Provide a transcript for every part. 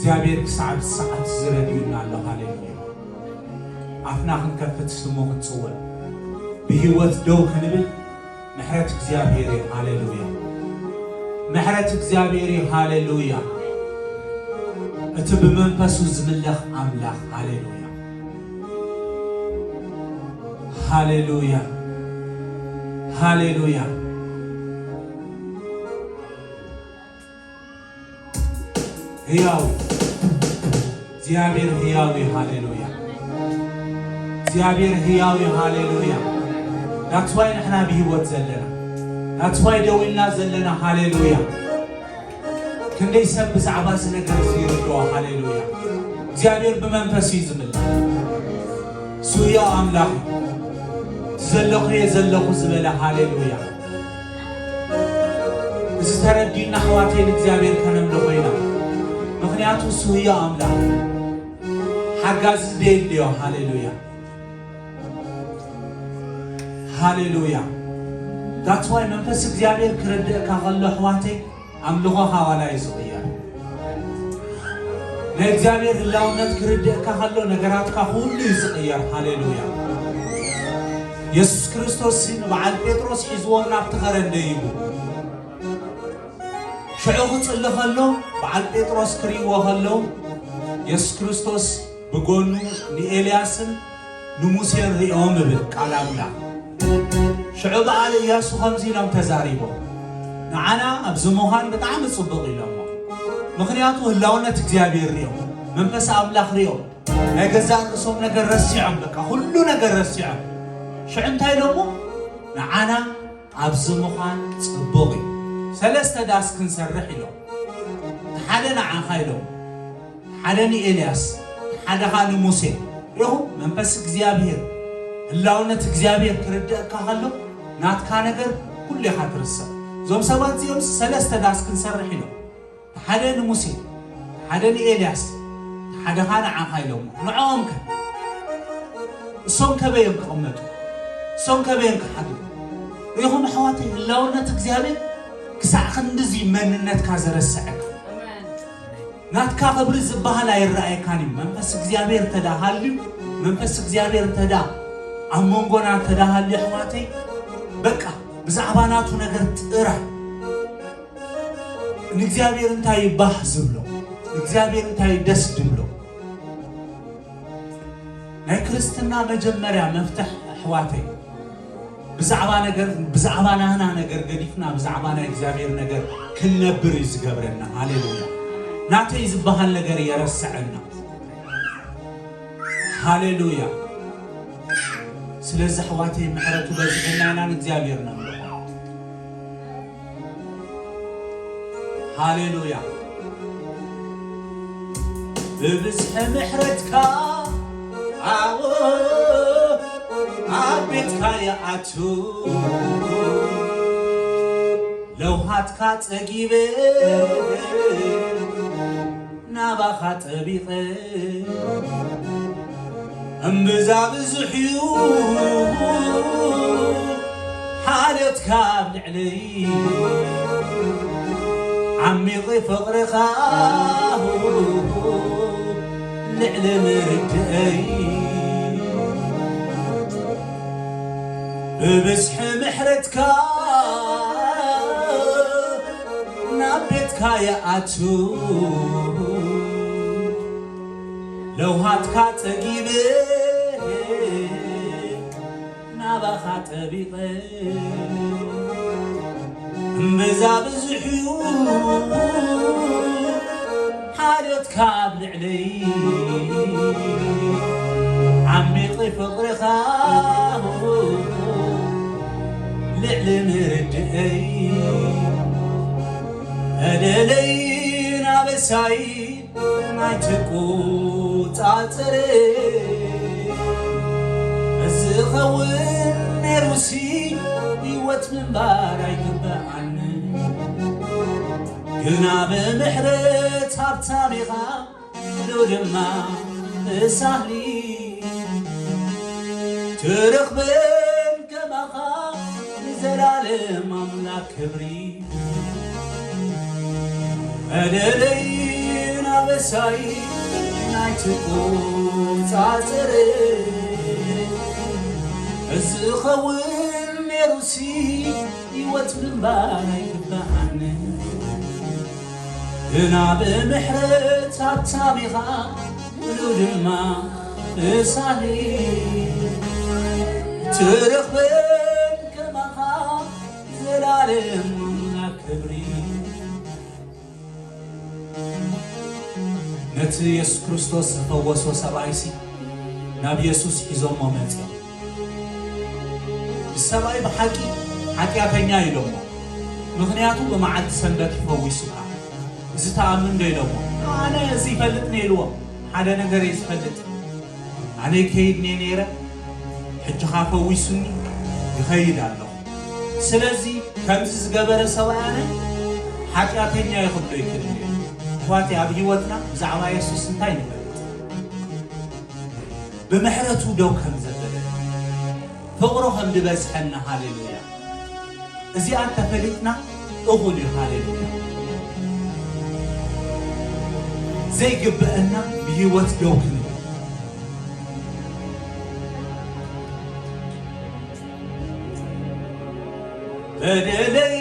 እግዚአብሔር ክሳብ ሰዓት ዝረድዩና አለ ሃሌሉያ አፍና ክንከፍት ስሙ ክንጽወል በህይወት ደው ክንብል ምሕረት እግዚአብሔር ሃሌሉያ ምሕረት እግዚአብሔር ሃሌሉያ እትብ መንፈሱ ዝምለኽ አምላኽ ሃሌሉያ ሃሌሉያ ሃሌሉያ ሕያው እግዚአብሔር ሕያው ሃሌሉያ እግዚአብሔር ሕያው ሃሌሉያ That's why نحن بهوت زلنا That's why دوينا زلنا ሃሌሉያ ክንደይ ሰብ ብዛዕባ ነገር ሲርድዋ ሃሌሉያ እግዚአብሔር በመንፈስ ይዝምል ሱያ አምላኽ ዘለኹ የዘለኹ ዝበለ ሃሌሉያ እዚ ተረዲና ሕዋቴን እግዚአብሔር ከነምልኾ ኢና ምክንያቱ ሱያ አምላኽ ሓጋዝ ደይልዮ ሃሌሉያ ሃሌሉያ That's why መንፈስ እግዚአብሔር ክረድእካ ከሎ ሕዋቴ አምልኾ ሐዋላ ይዝቅያል ለእግዚአብሔር ህላውነት ክረድእካ ከሎ ነገራትካ ሁሉ ይዝቅያል ሃሌሉያ ኢየሱስ ክርስቶስ በዓል ጴጥሮስ ሒዝዎም ናብቲ ኸረንደ ይቡ ሽዑ ክጽሊ ከሎ በዓል ጴጥሮስ ክሪእዎ ከሎ ኢየሱስ ክርስቶስ ብጎኑ ንኤልያስን ንሙሴን ሪኦም ብል ቃል አምላኽ ሽዑ በዓል ኢያሱ ከምዚ ኢሎም ተዛሪቦም ንዓና ኣብዚ ምዃን ብጣዕሚ ጽቡቕ ኢሎሞ ምክንያቱ ህላውነት እግዚአብሔር ሪኦም መንፈስ አምላኽ ሪኦም ናይ ገዛ ርእሶም ነገር ረሲዖም በቃ ሁሉ ነገር ረሲዖም ሽዑ እንታይ ደሞ ንዓና ኣብዚ ምዃን ጽቡቕ እዩ ሰለስተ ዳስ ክንሰርሕ ኢሎም ሓደ ንዓኻ ኢሎም ሓደ ንኤልያስ ሓደ ኻ ንሙሴ ኢኹም መንፈስ እግዚአብሔር ህላውነት እግዚአብሔር ክረድእካ ከሎ ናትካ ነገር ኩሉ ኢኻ ትርሰብ ዞም ሰባት እዚኦም ሰለስተ ዳስ ክንሰርሕ ኢሎም ሓደ ንሙሴ ሓደ ንኤልያስ ሓደ ኻ ንዓኻ ኢሎም ንዖም ከ እሶም ከበዮም ክቕመጡ እሶም ከበዮም ክሓዱ ኢኹም ኣሕዋተይ ህላውነት እግዚአብሔር ክሳዕ ክንድዚ መንነትካ ዘረስዐካ ናትካ ክብሪ ዝበሃል ኣይረኣየካን እዩ መንፈስ እግዚአብሔር ተዳሃልዩ መንፈስ እግዚአብሔር ተዳ ኣብ መንጎና ተዳሃልዩ ኣሕዋተይ በቃ ብዛዕባ ናቱ ነገር ጥራይ ንእግዚአብሔር እንታይ ባህ ዝብሎ ንእግዚአብሔር እንታይ ደስ ድብሎ ናይ ክርስትና መጀመርያ መፍትሕ ኣሕዋተይ ብዛዕባ ነገር ብዛዕባ ናህና ነገር ገዲፍና ብዛዕባ ናይ እግዚአብሔር ነገር ክንነብር እዩ ዝገብረና ሃሌሉያ ናተይ ዝበሃል ነገር የረስዐና ሃሌሉያ ስለዚ ኣሕዋተይ ምሕረቱ በዝሕና ኢና ንእግዚአብሔር ነምልኾ ሃሌሉያ ብብዝሒ ምሕረትካ ኣዎ ኣብ ቤትካ ይኣቱ ለውሃትካ ፀጊበ ናባኻ ጠቢቐ እምብዛ ብዙሕ እዩ ሓልዮትካ ኣብ ልዕለይ ዓሚቕ ፍቕርኻ ልዕሊ ምርድአይ ብብዝሒ ምሕረትካ ናብ ቤትካ ይኣቱ ለውሃትካ ፀጊበ ናባኻ ጠቢቐ እምብዛ ብዙሕ እዩ ሓልዮትካ ኣብ ልዕለይ ዓሚቕ ፍቕርኻ ልዕሊ ምርድአይ እደለይ ናበሳይ ናይቲ ቁፃፅር ዝኸውን ነይሩሲ ህይወት ምንባር ኣይግባኣኒ ግና ብምሕረት ሃብታም ኢኻ ሎ ድማ እሳህሊ ትረኽበን ከማኻ ንዘላለም ኣምላክ ክብሪ እደለይ አበሳይ ናይትቁ ጻጽር እዝኸውን ኔሩሲ ይወት ምንባይ ግባዓን ግና ብምሕረት አብታሚኻ ብሉ ድማ እሳኒ ትረኽበን ከማኻ ዘላለም ክብሪ ነቲ ኢየሱስ ክርስቶስ ዝፈወሶ ሰብኣይሲ ናብ ኢየሱስ ሒዞሞ መፅኦም ሰብኣይ ብሓቂ ሓጢአተኛ ኢሎሞ ምክንያቱ ብመዓልቲ ሰንበት ይፈዊሱካ እዚ ተኣምን ዶ ኢሎሞ ኣነ እዚ ይፈልጥ ነይልዎ ሓደ ነገር ይዝፈልጥ ኣነ ከይድኔ ነይረ ሕጂኻ ፈዊሱኒ ይኸይድ ኣለኹ ስለዚ ከምዚ ዝገበረ ሰብኣይ ኣነ ሓጢአተኛ ይኽብሎ ይክእል እኳቲ ኣብ ህይወትና ብዛዕባ ኢየሱስ እንታይ ንፈልጥ ብምሕረቱ ደው ከም ዘበለ ፍቕሩ ከም ዝበዝሐና ሃሌሉያ እዚኣ ተፈሊጥና እኹል እዩ ሃሌሉያ ዘይግብአና ብህይወት ደው ክንብል በደለይ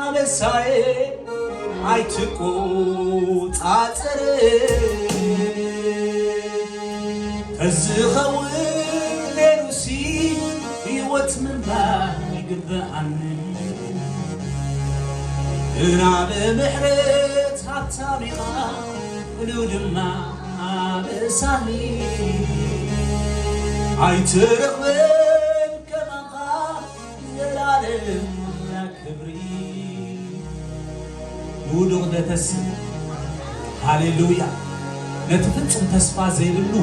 አበሳዬ አይትቆጻጸር ከዝኸውን ኔሩሲ ህይወት ምንባር ይግብአኒ ግና ብምሕረት ሃብታሚኻ ብሉ ድማ አበሳኒ ኣይትረኽበን ከማኻ ዘላለም ክብሪ ውዱቕ ደተስብ ሃሌሉያ ነቲ ፍጹም ተስፋ ዘይብሉ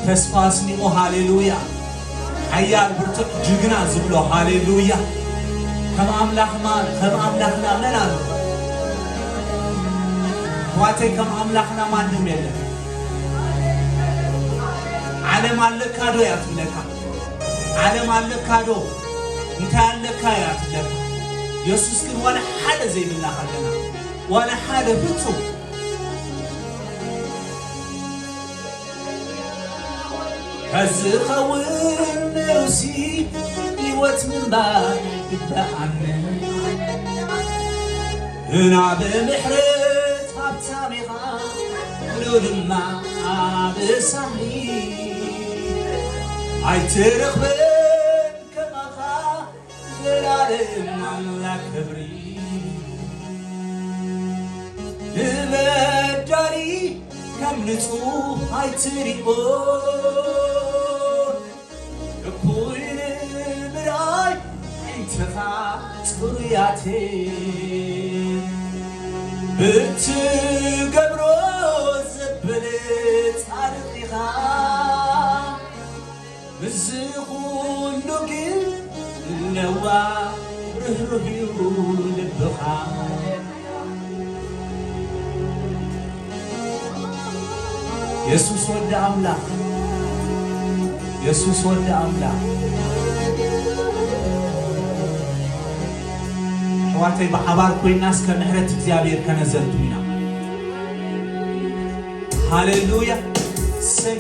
ተስፋ ስኒቑ ሃሌሉያ ሓያል ብርቱዕ ጅግና ዝብሎ ሃሌሉያ ከም ኣምላኽና መን ኣሎ ዋተይ ከም ኣምላኽና ማንም የለን ዓለም ኣለካ ዶ እያ ትብለካ ዓለም ኣለካ ዶ እንታይ ኣለካ እያ ትብለካ ኢየሱስ ግን ዋላ ሓደ ዘይብልና ኸለና ዋላ ሓደ ፍጹም ከዝኸውን ኔሩሲ ህይወት ምንባር ይግብአኒ ግና ብምሕረት ሃብታሚኻ ብሉ ድማ አብሳኒ ኣይትረኽበን ከማኻ ዘላለም ኣምላክ ክብሪ ንበዳሊ ከም ንጹህ ኣይትሪኦ እኩይ ንምርኣይ ዓይንትኻ ጽሩያቴ ብትገብሮ ዘብል ጻድቕ ኢኻ ብዚ ኩሉ ግን ለዋ ርህሩህ እዩ ልብኻ ኢየሱስ ወልደ አምላክ ኢየሱስ ወልደ አምላክ ሕዋተይ ብሓባር ኮይና እስከ ምሕረት እግዚአብሔር ከነዘርቱ ኢና ሃሌሉያ ሰይ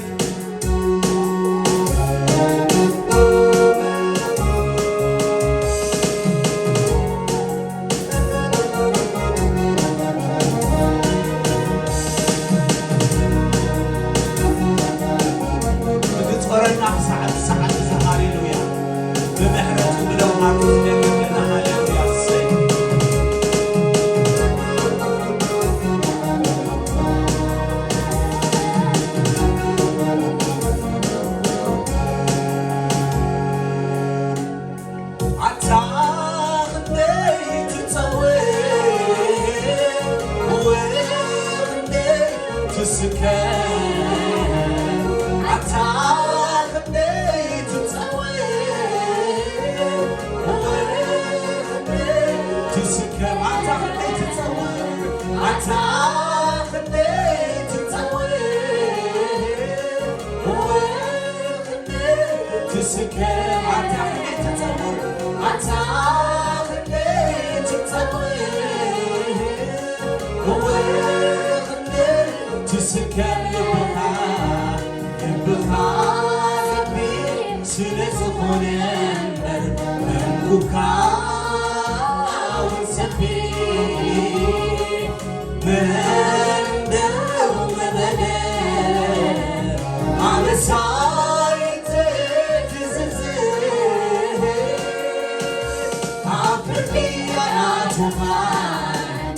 أفرقي أنا تخان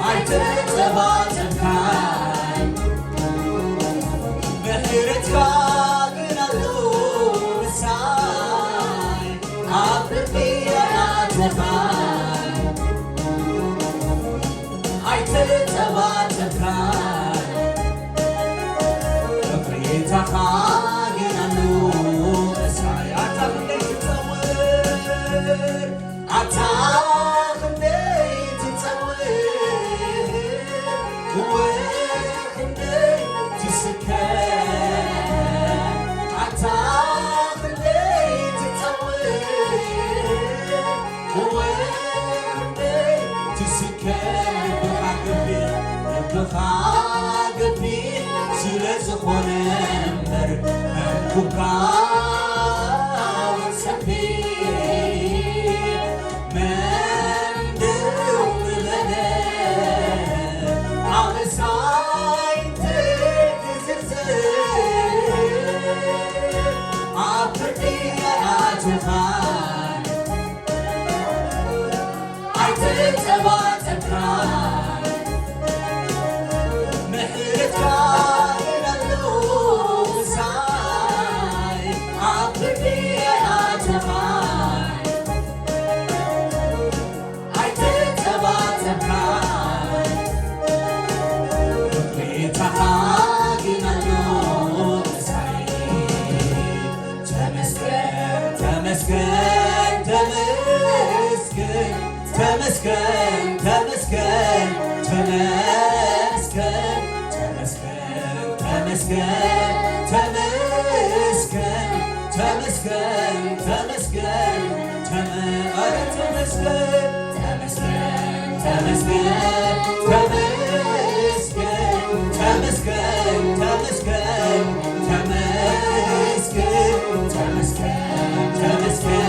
عيتتباتك بحيرتك قنالو مساي أفرقي أنا تخان عيتتباتك بحيرتك قنالو مساي أتخلي تتصور أتخلي تتصور وخلي تسكر أتخلي تتصور وخلي تسكر بخاقبي سلز خونمر أنكوكا وسبي من دوم بلد على ساين تزرزر عبرتي أتخان عيتتباتك تمسكن تمسكن تمسكن تمسكن تمسكن تمسكن تمسكن تمسكن تمسكن تمسكن تمسكن تمسكن تمسكن تمسكن تمسكن تمسكن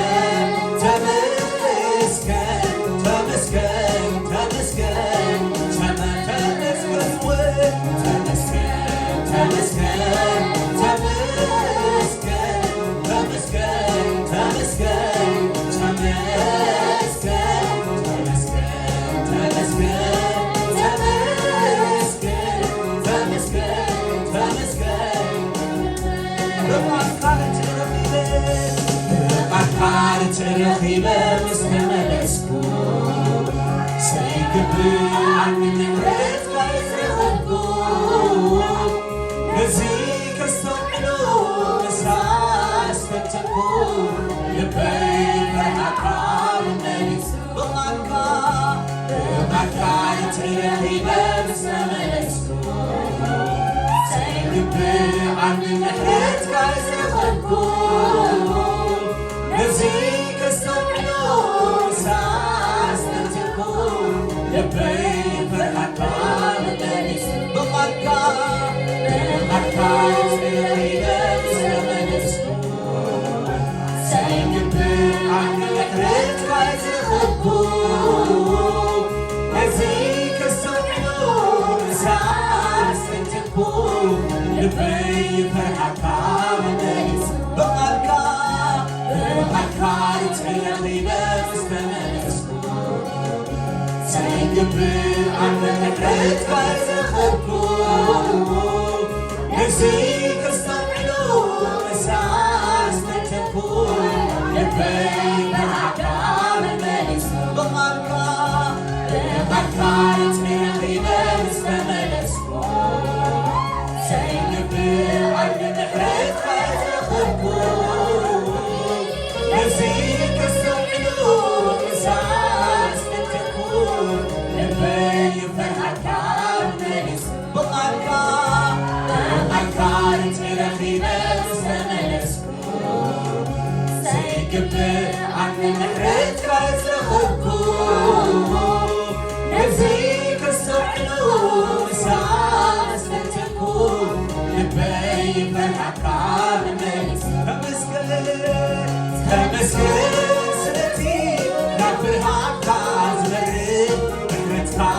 ترخيبة مستملسكو سيقبل عني من ريت كيزرخبكو نزيك السمعلو مساس فتكو لبين فرحكا والنلس بمكا ترخيبة مستملسكو سيقبل عني من ريت كيزرخبكو نزيك السمعلو مساس فتكو لبين فرحكا والنلس بمكا ترخيبة مستملسكو سيقبل عني من ريت كيزرخبكو نزيك السمعلو مساس فتكو لبين فرحكا والنلس بمكا ترخيبة مستملسكو سيقبل عني من ريت كيزرخبكو نزيك السمعلو مساس فتكو لبين فرحكا والنلس بمكا ترخيبة مستملسكو سيقبل عني من ريت كيزرخبكو نزيك السمعلو مساس فتكو لبين فرحكا والنلس بمكا ترخيبة مستملسكو سيقبل عني من ريت كيزرخبكو نزيك السمعلو مساس فتكو لبين فرحكا والنلس تمسكن سلتي نفرحكا زبرد بحرتكا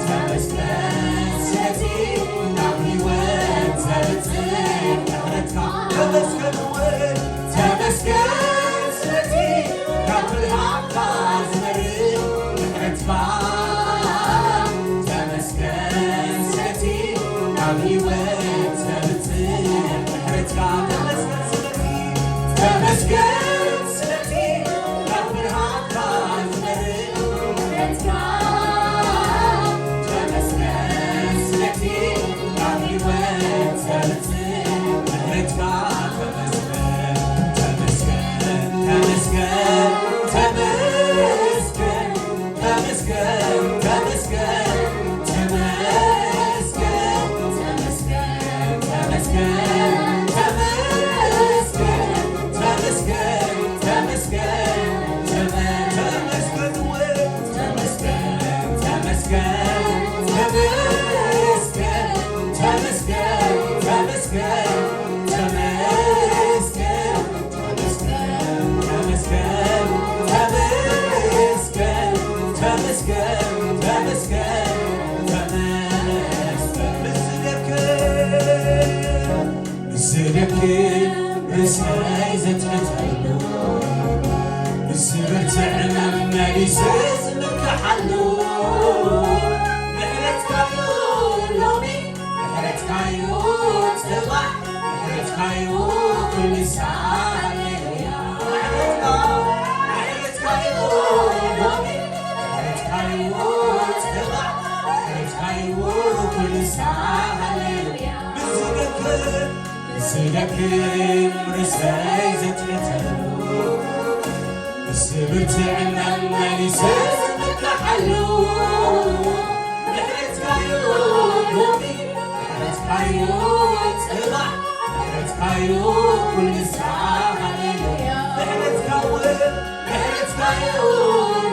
تمسكن سلتي نفرحوت زبزب بحرتكا تمسكن ስለቲ ካብ ብርሃንካ ዝመርእ ምሕረትካ ተመስገን ስለቲ ካብ ህይወት ዘምጽእ ምሕረትካ ተመስገን ስለቲ ካብ ብርሃንካ ዝመርእ ምሕረትካ ተመስገን ስለቲ ካብ ህይወት ዘምጽእ ምሕረትካ رساي زتقتلو بسبرتعنا ماليسيس نكحلو محرتكايو لومي محرتكايو تبع محرتكايو كل ساعة ليليا محرتكايو لومي محرتكايو تبع محرتكايو كل ساعة ليليا سلكم رساي زتقتلو بسبرتعنا ماليسيس نكحلو محرتكايو لومي محرتكايو تبع محرتكايو كل ساعة ليليا محرتكايو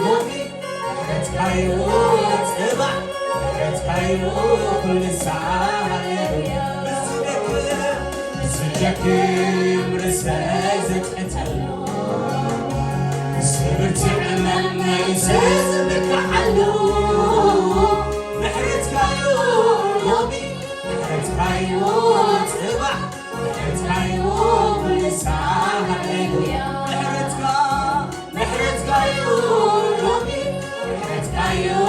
لومي محرتكايو تبع محرتكايو كل ساعة ليليا سلكم رساي زتقتلو بسبرتعنا ماليسيس نكحلو محرتكايو لومي محرتكايو تبع محرتكايو كل ساعة ليليا محرتكايو لومي محرتكايو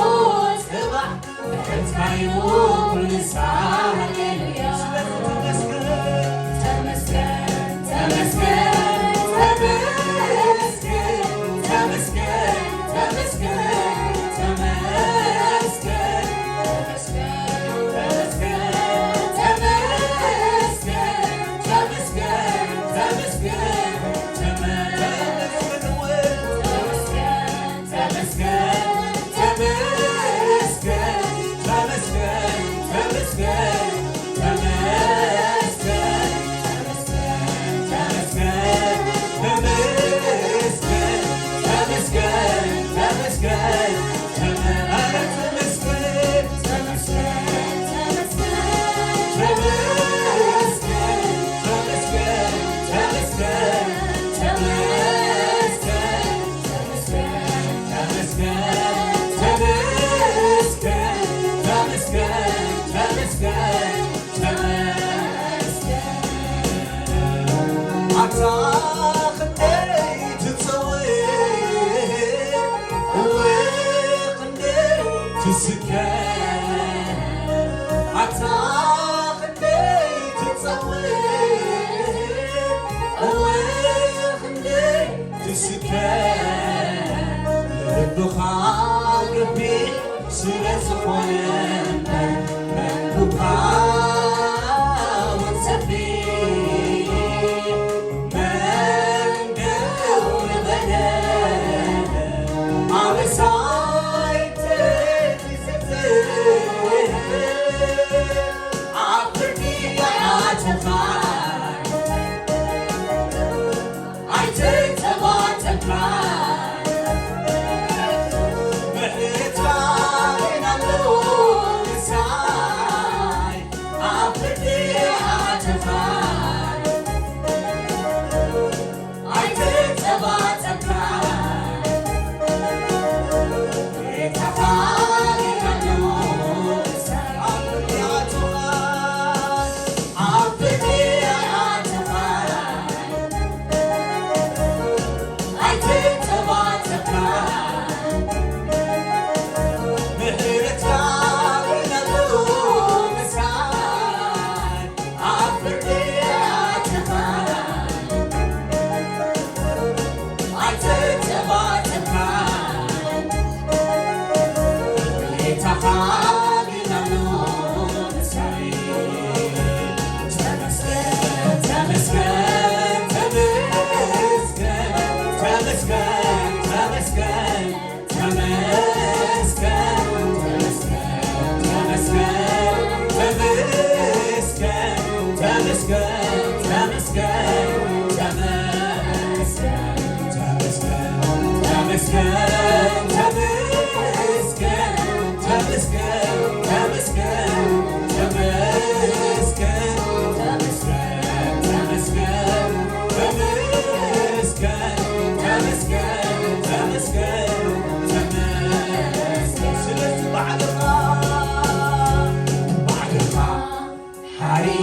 تبع محرتكايو كل ساعة ليليا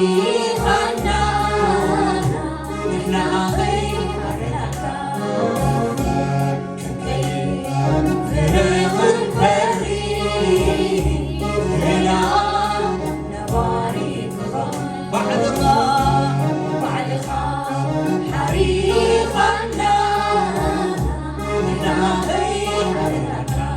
حريقنا نحن أخي حرناكا كي فرق الفريق هنا نبارك بعدها حريقنا نحن أخي حرناكا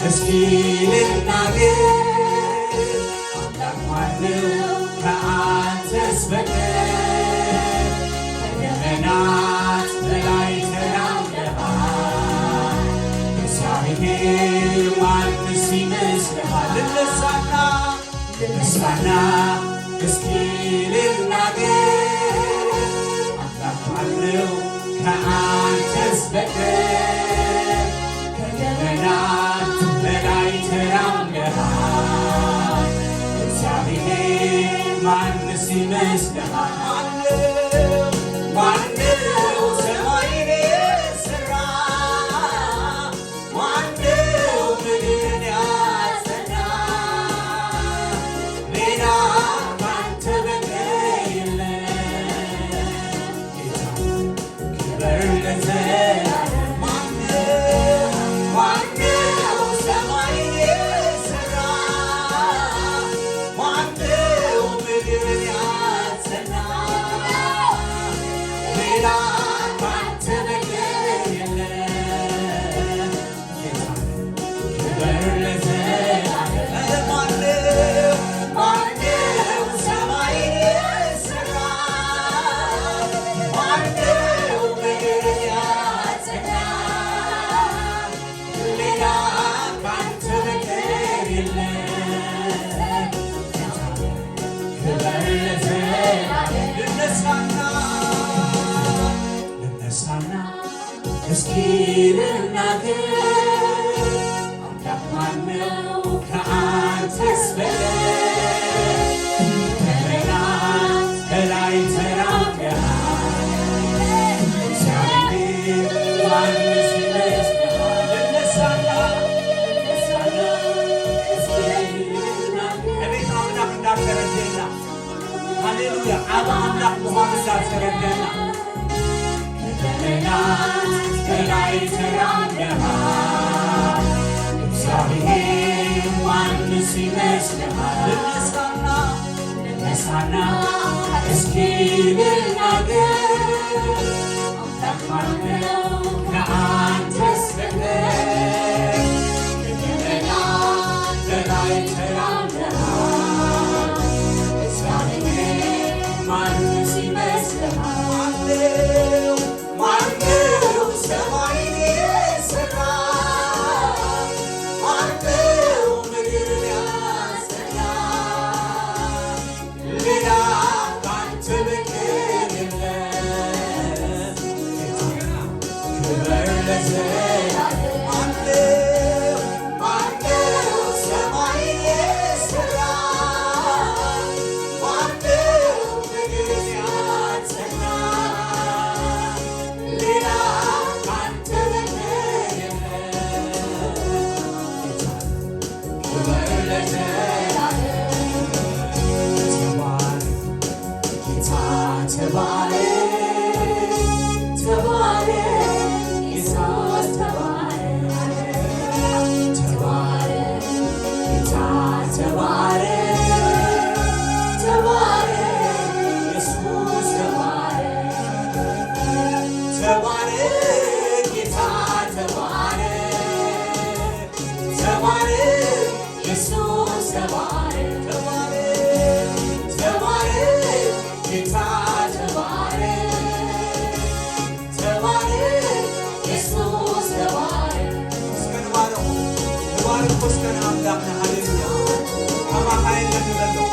እስኪ ልናገር አምላክ ማነው ከአንተስ በቀር ከዘመናት በላይ ተራምደሃል እግዚአብሔር ማንስ ይመስልሃል ልነሳና እስኪ ልናገር አምላክ ማነው ከአንተስ በቀር ከዘመናት በላይ ተራምደሃል እግዚአብሔር ማንስ ይመስልሃል ማነው ሰማይን የሠራ ማነው ምድርን ያጸና ሌላ ካንተ በቀር የለም ጌታ ክብር ለዘላለም ማነው ሰማይን የሠራ ማነው ምድርን ያጸና ሌላ ካንተ በቀር የለም ጌታ ክብር ለዘላለም ማነው ሰማይን የሠራ ማነው ምድርን ያጸና ሌላ ካንተ በቀር የለም ክብር ለዘላለም ልነሳና እስኪ ልናገር አምላክ ማነው ከአንተስ በቀር ከዘመናት በላይ ተራምደሃል እግዚአብሔር ማንስ ይመስልሃል ልነሳና እስኪ ልናገር እቤት አምላክ እንዳልተረዳና ሃሌሉያ አብ አምላክ መሆን እንዳልተረዳና ከዘመናት በላይ ተራምደሃል እግዚአብሔር ማንስ ይመስልሃል ልነሳና እስኪ ልናገር አምላክ ማነው ከአንተስ በቀር ከዘመናት በላይ ተራምደሃል እግዚአብሔር ማንስ ይመስልሃል ማነው ሰማይን የሠራ ማነው ምድርን ያጸና ሌላ ካንተ በቀር የለም ክብር ለዘላለም ማነው ሰማይን የሠራ ማነው ምድርን ያጸና ሌላ ካንተ በቀር የለም ክብር ለዘላለም ተባረክ ጌታ ተባረክ ኢየሱስ ተባረክ ጌታ ተባረክ ኢየሱስ ተባረክ ጌታ ተባረክ ኢየሱስ ተባረክ ጌታ ተባረክ ኢየሱስ ተባረክ እስከን አምላክና ሃሌሉያ አማካይን ለንበለው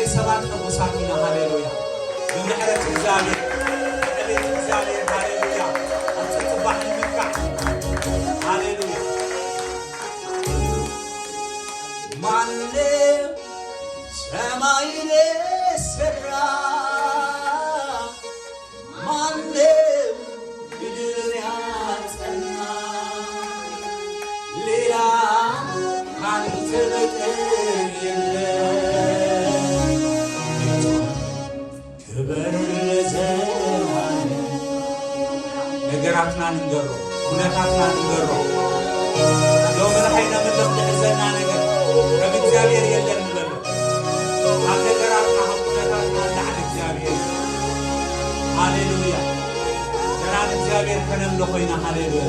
ሰባት ቅዱሳንና ሃሌሉያ በምሕረት እግዚአብሔር በቤት እግዚአብሔር ሃሌሉያ አጽጥባህ ይምካ ሃሌሉያ ማነው ሰማይን የሠራ ዝወጥር የለን ክበር ለዘላለም ነገራትና ንገሮ ሁነታትና ንገሮ ለው መላእክት መለኽ ተዘና ነገር ከም እግዚአብሔር የለን ንበሎ ኣብ ነገራትና ኣብ ሁነታትና ላዕለ እግዚአብሔር ሃሌሉያ ደራን እግዚአብሔር ከነምሎ ኮይና ሃሌሉያ